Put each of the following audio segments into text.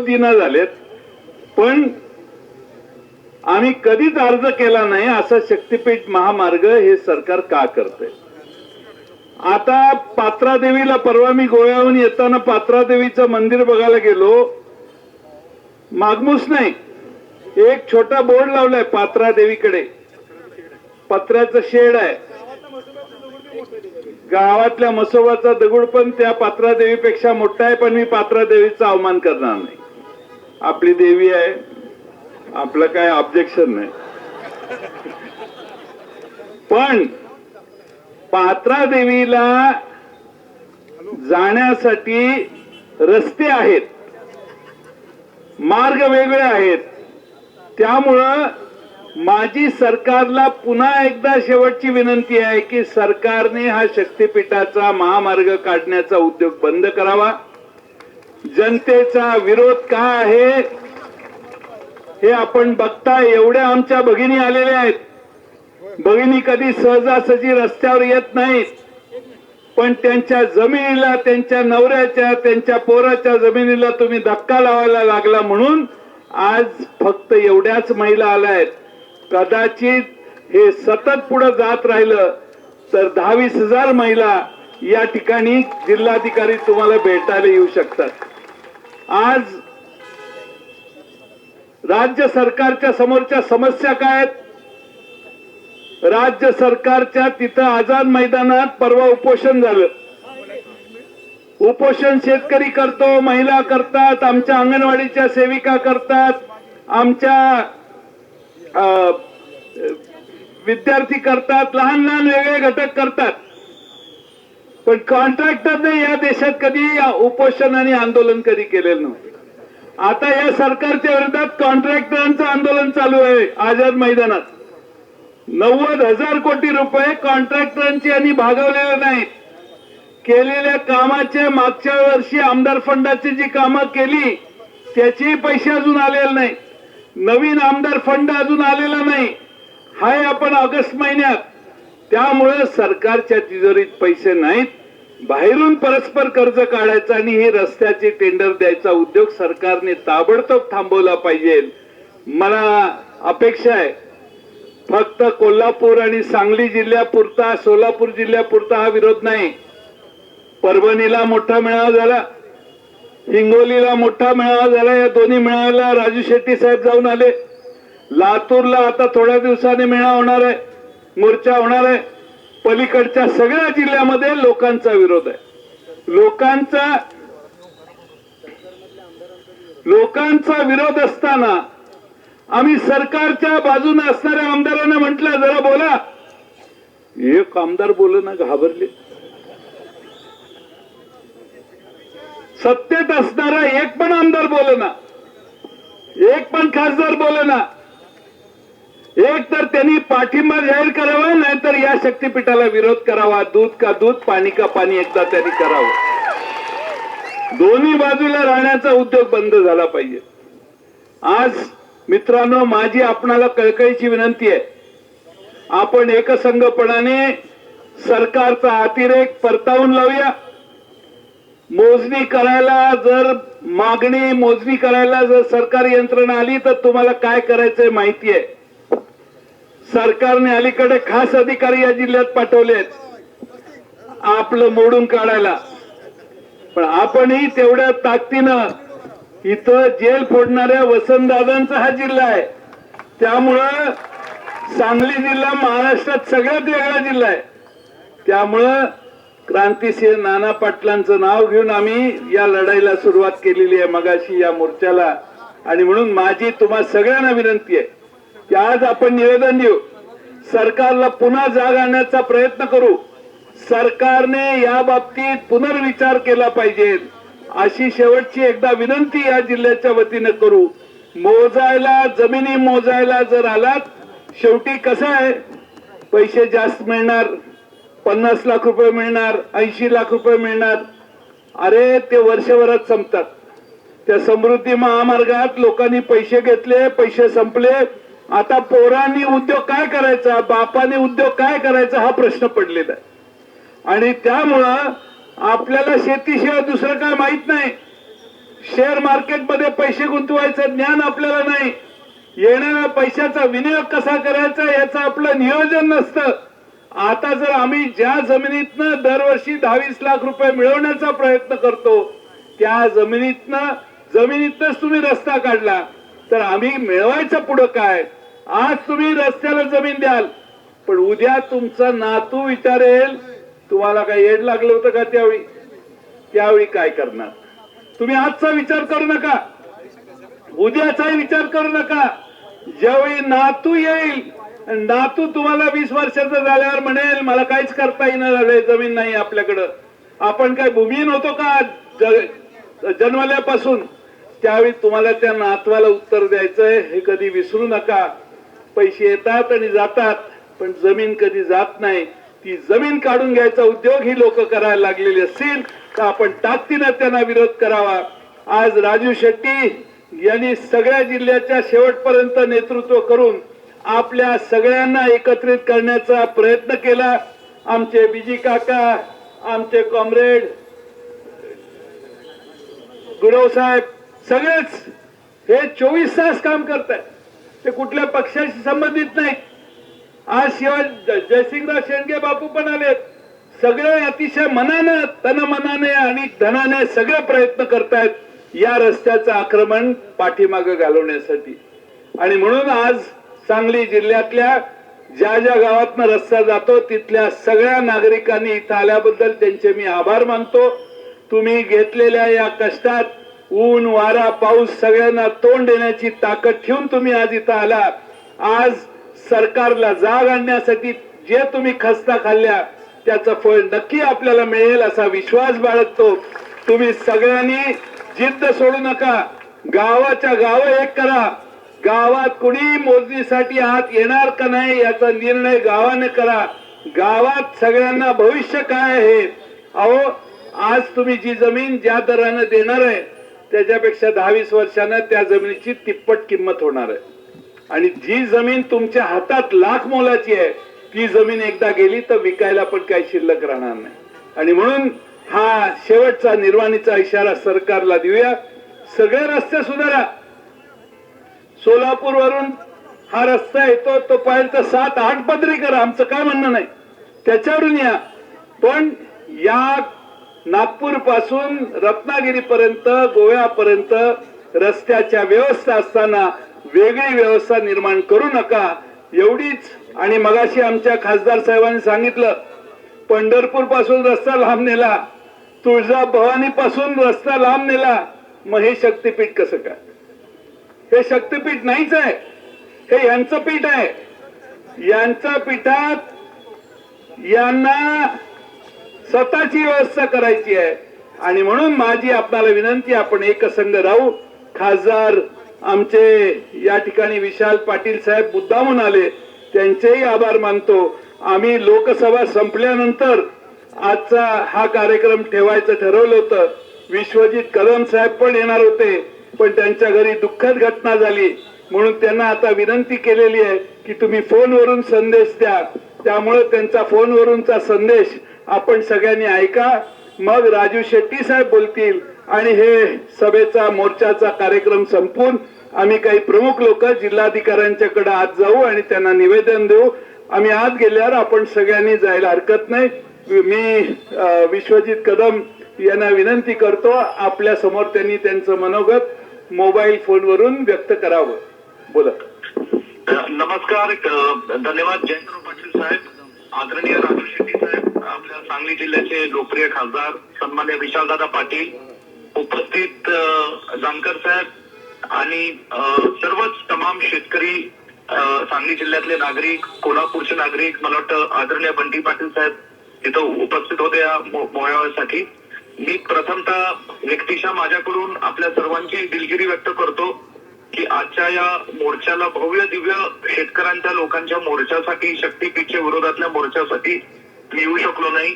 दिना झालेत, पण आम्ही कधीच अर्ज केला नाही असा शक्तीपीठ महामार्ग हे सरकार का करतंय? आता पात्रादेवीला परवा मी गोव्याहून येताना पात्रादेवीचं मंदिर बघायला गेलो. मागमूस नाही, एक छोटा बोर्ड लावलाय पात्रादेवीकडे, पत्र्याचं शेड आहे. गावातल्या मसोबाचा दगड पण त्या पात्रादेवीपेक्षा मोठा आहे, पण मी पात्रादेवीचा अवमान करणार नाही. आपली देवी आहे, आपलं काय ऑब्जेक्शन नाही. पण पात्रादेवीला जाण्यासाठी रस्ते आहेत, मार्ग वेगळे आहेत. त्यामुळं माझी सरकारला पुन्हा एकदा शेवटची विनंती आहे की सरकारने हा शक्तीपीठाचा महामार्ग काढण्याचा उद्योग बंद करावा. जनतेचा विरोध काय आहे हे आपण बघताय. एवढ्या आमच्या भगिनी आलेल्या आहेत. भगिनी कधी सहजासहजी रस्त्यावर येत नाहीत, पण त्यांच्या जमिनीला, त्यांच्या नवऱ्याच्या, त्यांच्या पोराच्या जमिनीला तुम्ही धक्का लावायला लागला म्हणून आज फक्त एवढ्याच महिला आल्या आहेत. कदाचित हे सतत पुढे जात राहिलं तर 10-20 महिला या ठिकाणी जिल्हाधिकारी तुम्हाला भेटायला येऊ शकतात. आज राज्य सरकारच्या समोरच्या समस्या काय आहेत? राज्य सरकारच्या तिथं आझाद मैदानात परवा उपोषण झालं. उपोषण शेतकरी करतो, महिला करतात, आमच्या अंगणवाडीच्या सेविका करतात, आमच्या विद्यार्थी करतात, लहान लहान वेगळे घटक करतात. पण कॉन्ट्रॅक्टरने या देशात कधी उपोषण आणि आंदोलन कधी केलेलं नव्हतं. आता या सरकारच्या विरोधात कॉन्ट्रॅक्टरांचं आंदोलन चालू आहे आझाद मैदानात. 90,000 कोटी रुपये कॉन्ट्रॅक्टरांची यांनी भागवलेले नाहीत. केलेल्या कामाचे मागच्या वर्षी आमदार फंडाची जी कामं केली त्याचे पैसे अजून आलेले नाही. नवीन आमदार फंड अजून आलेला नाही. हाय आपण ऑगस्ट महिन्यात. त्यामुळे सरकारच्या तिजोरीत पैसे नाहीत. बाहेरून परस्पर कर्ज काढायचा आणि हे रस्त्याचे टेंडर द्यायचा उद्योग सरकारने ताबडतोब थांबवला पाहिजे. मला अपेक्षा आहे फक्त कोल्हापूर आणि सांगली जिल्ह्यापुरता, सोलापूर जिल्ह्यापुरता हा विरोध नाही. परभणीला मोठा मेळावा झाला, हिंगोलीला मोठा मेळावा झाला. या दोन्ही मेळाव्याला राजू शेट्टी साहेब जाऊन आले. लातूरला आता थोड्या दिवसांनी मेळावा होणार आहे, मोर्चा होणार आहे. पलीकडच्या सगळ्या जिल्ह्यामध्ये लोकांचा विरोध आहे. लोकांचा विरोध असताना आम्ही सरकारच्या बाजूने असणाऱ्या आमदारांना म्हटलं जरा बोला. एक आमदार बोलना, घाबरले. सत्तेत असणारा एक पण आमदार बोलना, एक पण खासदार बोलना. एक तर त्यांनी पाठिंबा जाहीर करावा, नाहीतर या शक्तीपीठाला विरोध करावा. दूध का दूध, पाणी का पाणी एकदा त्यांनी करावं. दोन्ही बाजूला राहण्याचा उद्योग बंद झाला पाहिजे. आज मित्रांनो, माझी आपणाला कळकळीची विनंती आहे, आपण एकसंघपणाने सरकारचा अतिरेक परतावून लावूया. मोजणी करायला जर मोजणी करायला जर सरकारी यंत्रणा आली तर तुम्हाला काय करायचंय माहिती आहे. सरकारने अलीकडे खास अधिकारी या जिल्ह्यात पाठवलेत आपलं मोडून काढायला. पण आपणही तेवढ्या ताकदीनं, इथं जेल फोडणाऱ्या वसंतदादांचा हा जिल्हा आहे. त्यामुळं सांगली जिल्हा महाराष्ट्रात सगळ्यात वेगळा जिल्हा आहे. त्यामुळं क्रांतिसिंह नाना पाटलांचं नाव घेऊन आम्ही या लढाईला सुरुवात केलेली आहे मगाशी या मोर्चाला. आणि म्हणून माझी तुम्हा सगळ्यांना विनंती आहे की आज आपण निवेदन देऊ, सरकारला पुन्हा जाग आणण्याचा प्रयत्न करू. सरकारने या बाबतीत पुनर्विचार केला पाहिजे अशी शेवटची एकदा विनंती या जिल्ह्याच्या वतीने करू. मोजायला, जमिनी मोजायला जर आलात, शेवटी कसं आहे, पैसे जास्त मिळणार, 50 लाख रुपये मिळणार, 80 लाख रुपये मिळणार. अरे ते वर्षभरात संपतात. त्या समृद्धी महामार्गात लोकांनी पैसे घेतले, पैसे संपले. आता पोरांनी उद्योग काय करायचा, बापाने उद्योग काय करायचा हा प्रश्न पडलेला आहे. आणि त्यामुळं आपल्याला शेतीशिवाय दुसरं काय माहित नाही. शेअर मार्केटमध्ये पैसे गुंतवायचं ज्ञान आपल्याला नाही, येणाऱ्या पैशाचा विनियोग कसा करायचा याचं आपलं नियोजन नसतं. आता जर आम्ही ज्या जमिनीतनं दरवर्षी 22 लाख रुपये मिळवण्याचा प्रयत्न करतो, त्या जमिनीतनच तुम्ही रस्ता काढला तर आम्ही मिळवायचं पुढं काय? आज तुम्ही रस्त्याला जमीन द्याल, पण उद्या तुमचा नातू विचारेल तुम्हाला काय येड लागलं होतं का त्यावेळी काय करणार? तुम्ही आजचा विचार करू नका, उद्याचाही विचार करू नका. ज्यावेळी नातू येईल, नातू तुम्हाला 20 वर्षाचा झाल्यावर म्हणेल मला काहीच करता येणार, जमीन नाही आपल्याकडं, आपण काय भूमिहीन होतो का जन्मल्यापासून? त्यावेळी तुम्हाला त्या नातवाला उत्तर द्यायचंय, हे कधी विसरू नका. पैसे येतात आणि जातात, पण जमीन कधी जात नाही. ती जमीन काढून घ्यायचा उद्योग ही लोक करायला लागलेली असतील तर आपण ताकदीनं त्यांना विरोध करावा. आज राजू शेट्टी यांनी सगळ्या जिल्ह्याच्या शेवटपर्यंत नेतृत्व करून आपल्या सगळ्यांना एकत्रित करण्याचा प्रयत्न केला. आमचे बीजी काका, आमचे कॉम्रेड गुरव साहेब सगळेच हे 24 तास काम करतायत, ते कुठल्या पक्षाशी संबंधित नाहीत. आज शिवाय जयसिंगराव शेंडगे बापू पण आलेत. सगळे अतिशय मनानं, तनमनाने आणि धनाने सगळे प्रयत्न करतायत या रस्त्याचं आक्रमण पाठीमागे घालवण्यासाठी. आणि म्हणून आज सांगली जिल्ह्यातल्या ज्या ज्या गावातनं रस्ता जातो तिथल्या सगळ्या नागरिकांनी इथं आल्याबद्दल त्यांचे मी आभार मानतो. तुम्ही घेतलेल्या या कष्टात ऊन वारा पाऊस सगळ्यांना तोंड देण्याची ताकद ठेवून तुम्ही आज इथं आला. आज सरकारला जाग आणण्यासाठी जे तुम्ही खस्ता खाल्ल्या त्याचं फळ नक्की आपल्याला मिळेल असा विश्वास बाळगतो. तुम्ही सगळ्यांनी जिद्द सोडू नका, गावाच्या गाव एक करा. गावात कुणी मोजणीसाठी आत येणार का नाही याचा निर्णय गावाने करा. गावात सगळ्यांना भविष्य काय आहे, अहो आज तुम्ही जी जमीन ज्या दराने देणार आहे त्याच्यापेक्षा 10-20 वर्षांना त्या जमिनीची तिप्पट किंमत होणार आहे. आणि जी जमीन तुमच्या हातात लाख मोलाची आहे ती जमीन एकदा गेली तर विकायला पण काही शिल्लक राहणार नाही. आणि म्हणून हा शेवटचा निर्वाणीचा इशारा सरकारला देऊया. सगळे रस्ते सुधारा. सोलापूर वरून हा रस्ता येतो तो पाहिजे तर 7-8 पदरी करा, आमचं काय म्हणणं नाही, त्याच्यावरून या. पण या नागपूर पासून रत्नागिरीपर्यंत गोव्यापर्यंत रस्त्याच्या व्यवस्था असताना वेगळी व्यवस्था निर्माण करू नका, एवढीच. आणि मगाशी आमच्या खासदार साहेबांनी सांगितलं पंढरपूर पासून रस्ता लांब नेला, तुळजाभवानी पासून रस्ता लांब नेला, मग हे शक्तीपीठ कसं काय? हे शक्तीपीठ नाहीच आहे, हे यांचं पीठ आहे. यांच्या पीठात यांना स्वतःची व्यवस्था करायची आहे. आणि म्हणून माझी आपल्याला विनंती, आपण एकसंघ राहू. खासदार आमचे या ठिकाणी विशाल पाटील साहेब मुद्दामून आले, त्यांचेही आभार मानतो. आम्ही लोकसभा संपल्यानंतर आजचा हा कार्यक्रम ठेवायचं ठरवलं होतं. विश्वजित कदम साहेब पण येणार होते, पण त्यांच्या घरी दुःखद घटना झाली म्हणून त्यांना आता विनंती केलेली आहे की तुम्ही फोनवरून संदेश द्या. त्यामुळे त्यांचा फोनवरूनचा संदेश आपण सगळ्यांनी ऐका. मग राजू शेट्टी साहेब बोलतील आणि हे सभेचा मोर्चाचा कार्यक्रम संपून आम्ही काही प्रमुख लोक जिल्हाधिकाऱ्यांच्याकडे आज जाऊ आणि त्यांना निवेदन देऊ. आम्ही आत गेल्यावर आपण सगळ्यांनी जायला हरकत नाही. मी विश्वजित कदम यांना विनंती करतो, आपल्या समोर त्यांनी त्यांचं मनोगत मोबाईल फोनवरून व्यक्त करावं. बोला. नमस्कार, धन्यवाद जयंतराव पाटील साहेब, आदरणीय राजू शेट्टी साहेब, आपल्या सांगली जिल्ह्याचे लोकप्रिय खासदार सन्मान्य विशालदादा पाटील, उपस्थित जानकर साहेब आणि सर्वच तमाम शेतकरी, सांगली जिल्ह्यातले नागरिक, कोल्हापूरचे नागरिक, मला वाटतं आदरणीय बंटी पाटील साहेब तिथं उपस्थित होते या मेळाव्यासाठी. मी प्रथमतः व्यक्तिशः माझ्याकडून आपल्या सर्वांची दिलगिरी व्यक्त करतो की आजच्या या मोर्चाला, भव्य दिव्य शेतकऱ्यांच्या लोकांच्या मोर्चासाठी, शक्तीपीठच्या विरोधातल्या मोर्चासाठी मी येऊ शकलो नाही.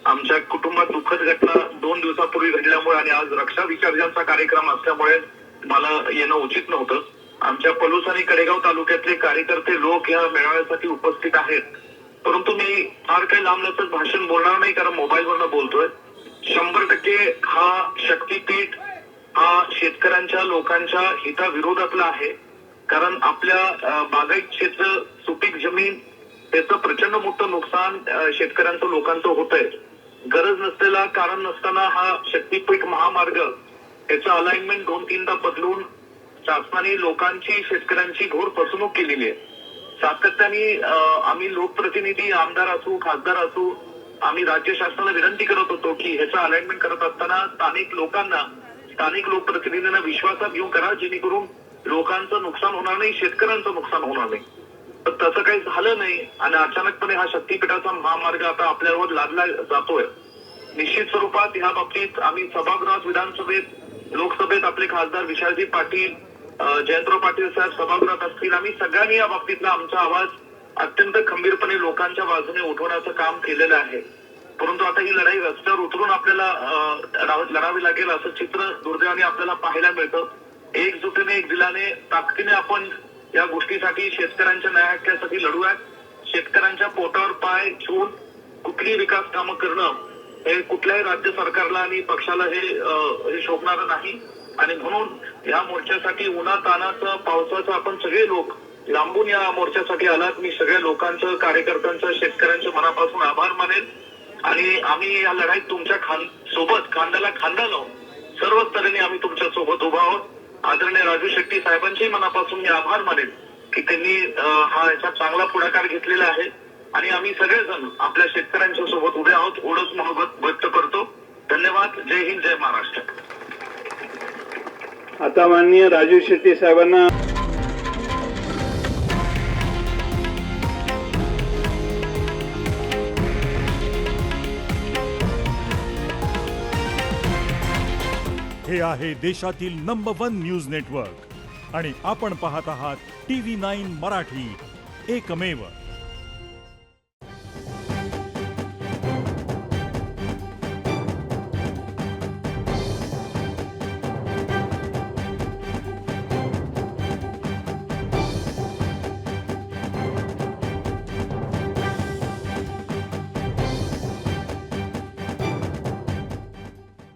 आमच्या कुटुंबात दुःखद घटना 2 दिवसापूर्वी घडल्यामुळे आणि आज रक्षा विसर्जनचा कार्यक्रम असल्यामुळे मला येणं उचित नव्हतं. आमच्या पलूस आणि कडेगाव तालुक्यातले कार्यकर्ते लोक या मेळाव्यासाठी उपस्थित आहेत, परंतु मी फार काही लांबलचक भाषण बोलणार नाही कारण मोबाईलवरनं बोलतोय. 100% हा शक्तीपीठ हा शेतकऱ्यांच्या लोकांच्या हिताविरोधातला आहे. कारण आपल्या बागायत क्षेत्र, सुपीक जमीन त्याचं प्रचंड मोठं नुकसान शेतकऱ्यांचं लोकांचं होत आहे. गरज नसलेला, कारण नसताना हा शक्तीपीठ महामार्ग याचं अलाइनमेंट 2-3दा बदलून शासनाने लोकांची, शेतकऱ्यांची घोर फसवणूक केलेली आहे. सातत्याने आम्ही लोकप्रतिनिधी, आमदार असू, खासदार असू, आम्ही राज्य शासनाला विनंती करत होतो की ह्याचं अलाइनमेंट करत असताना स्थानिक लोकांना, स्थानिक लोकप्रतिनिधींना विश्वासात घेऊन करा, जेणेकरून लोकांचं नुकसान होणार नाही, शेतकऱ्यांचं नुकसान होणार नाही. तर तसं काही झालं नाही आणि अचानकपणे हा शक्तीपीठाचा महामार्ग आता आपल्यावर लादला जातोय. निश्चित स्वरूपात ह्या बाबतीत आम्ही सभागृहात, विधानसभेत, लोकसभेत आपले खासदार विशालजी पाटील, जयंतराव पाटील साहेब सभागृहात असतील, आम्ही सगळ्यांनी या बाबतीतला आमचा आवाज अत्यंत खंबीरपणे लोकांच्या बाजूने उठवण्याचं काम केलेलं आहे. परंतु आता ही लढाई रस्त्यावर उतरून आपल्याला लढावी लागेल असं चित्र दुर्दैवाने आपल्याला पाहायला मिळतं. एकजुटीने, एक दिलाने, ताकदीने आपण या गोष्टीसाठी, शेतकऱ्यांच्या न्याय हक्कासाठी लढूयात. शेतकऱ्यांच्या पोटावर पाय ठेवून कुठलीही विकास कामं करणं हे कुठल्याही राज्य सरकारला आणि पक्षाला हे शोभणारं नाही. आणि म्हणून या मोर्चासाठी उन्हातानाचं, पावसाचं आपण सगळे लोक लांबून या मोर्चासाठी आलात. मी सगळ्या लोकांचं, कार्यकर्त्यांचं, शेतकऱ्यांचं मनापासून आभार मानेल आणि आम्ही या लढाईत तुमच्या सोबत खांद्याला खांदा लावून सर्व स्तराने आम्ही तुमच्या सोबत उभा आहोत. आदरणीय राजू शेट्टी साहेबांचे मनापासून मी आभार मानेल की त्यांनी हा याचा चांगला पुढाकार घेतलेला आहे आणि आम्ही सगळेजण आपल्या शेतकऱ्यांच्या सोबत उभे आहोत. एवढंच मनोगत व्यक्त करतो. धन्यवाद. जय हिंद, जय महाराष्ट्र. आता माननीय राजू शेट्टी साहेबांना हे आहे देशातील नंबर 1 न्यूज नेटवर्क आणि आपण पाहत आहात TV9 मराठी, एकमेव.